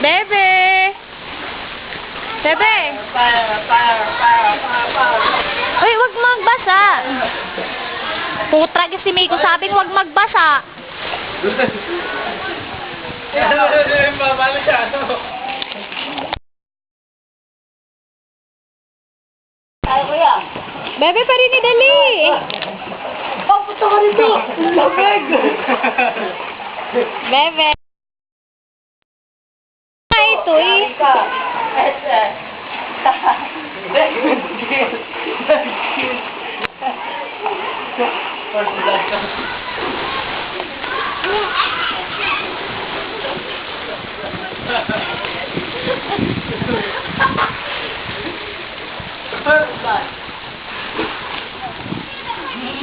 Bebe! Bebe! Uy, wag magbasa! Putra si Miko, sabing wag magbasa! Bebe pa rin idali! Oh, puto ka rito! Bebe! Ito eh!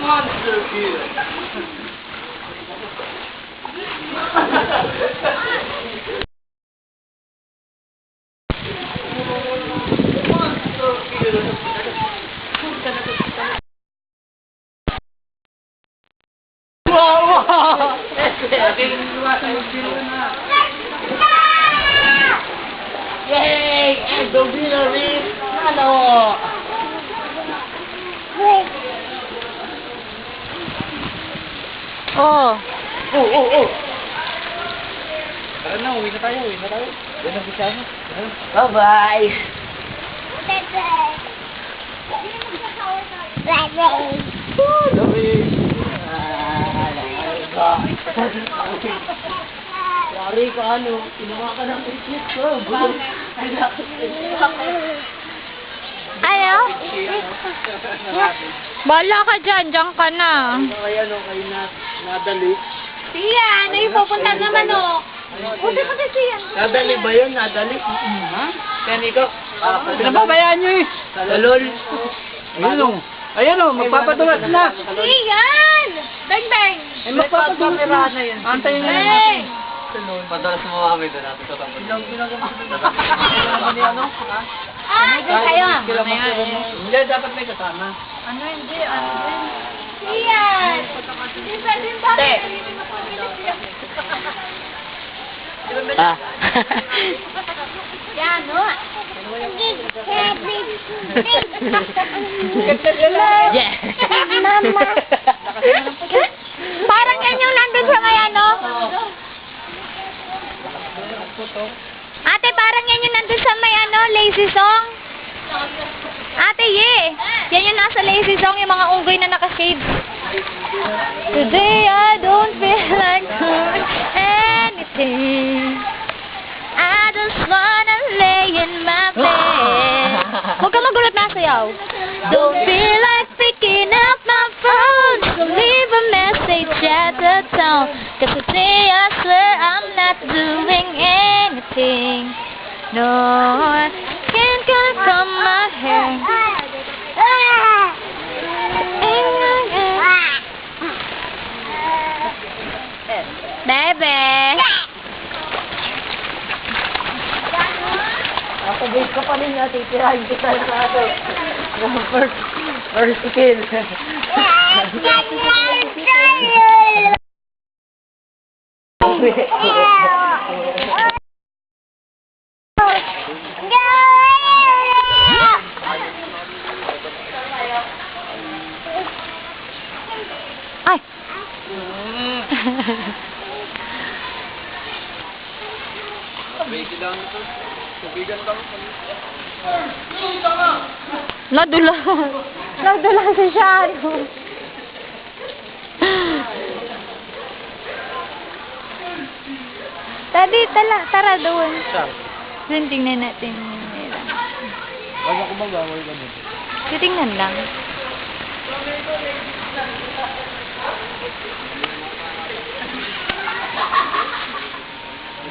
Monster kid. Yay! And the winner is Nano! Oh! Oh! Tara na, uwi na tayo. Yan ang bisa mo. Bye-bye! Sorry ka ano, kinuha ka ng ticket ko. Ayaw? Bala ka dyan ka na. Kaya no, kayo nadali. Siya, ano yung pupunta naman o? Puti siya. Nadali ba yun? Nadali? Ha? Kaya Nico? Pinababayaan nyo eh. Salol. Ayan o, magpapatulat na. Iyan! Bang bang! Eh, magpapatulat na. Antayin nyo na natin. Padalas mo kami doon natin sa tampo. Ah, kayo. Hindi, dapat may kasama. Iyan! Hindi pwede ba? Ah. Yan, no? Yeah. Mama. Parang yan yung nandun sa may ano? Ate, parang yan yung nandun sa may ano, lazy song. Ate, yan yung nasa lazy song, yung mga unggoy na naka-shades. Today I don't feel like doing anything. I just wanna lay in my bed. Huwag ka magulat na sayaw. Don't feel like picking up my phone, so leave a message at the tone. Cause today I swear I'm not doing anything. No, I can't comb my hair. Bebe! Nakabait ka pa rin natin, tirahin kita sa ato. First kill. Ay! Nadula si Shadow. Tara doon. Doon tingnan natin nila. Wag ako magawal ka dito. Titingnan lang.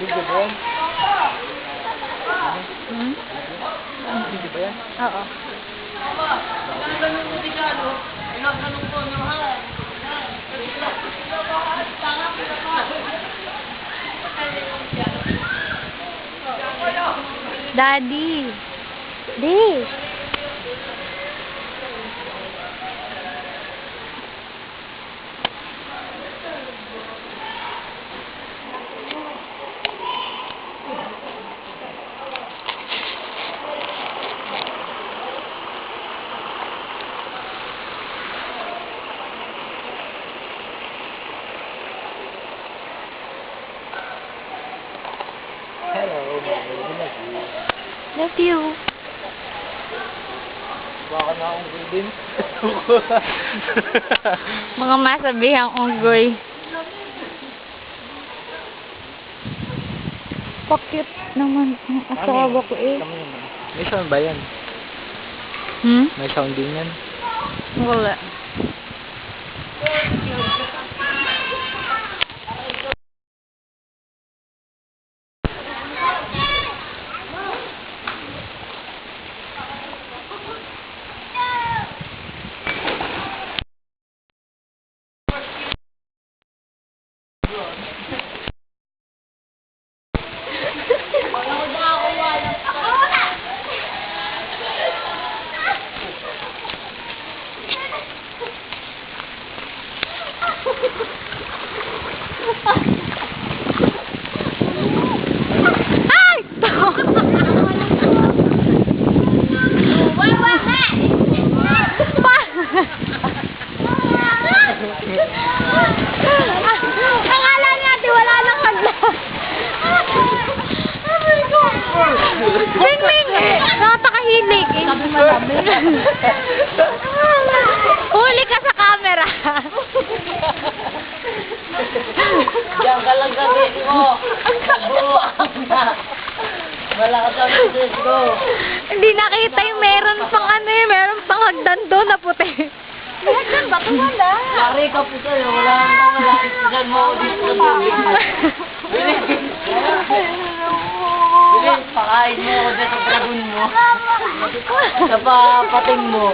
Dito ba yan? Dito ba yan? Oo. Daddy. Di. Love you. Baka na akong gulbin. Mga masabihang unggoy. Pakit naman ang asawa ko eh. May sound ba yan? Hmm? May sound din yan. Wala. Ay! Akala natin wala nang kanta. Ming! Napakahilig. Huli ka sa camera. Diyan ka lang gawin mo. Wala ka sa business ko. Hindi nakita yung meron pang ano eh, meron pang hagdan doon na puti. Hagdan ba? Wala. Yari ka po sa'yo. Wala nang wala. Istigan mo ako dito sa tubig mo. Bilis, pakain mo ako dito sa dragon mo. Sa pating mo.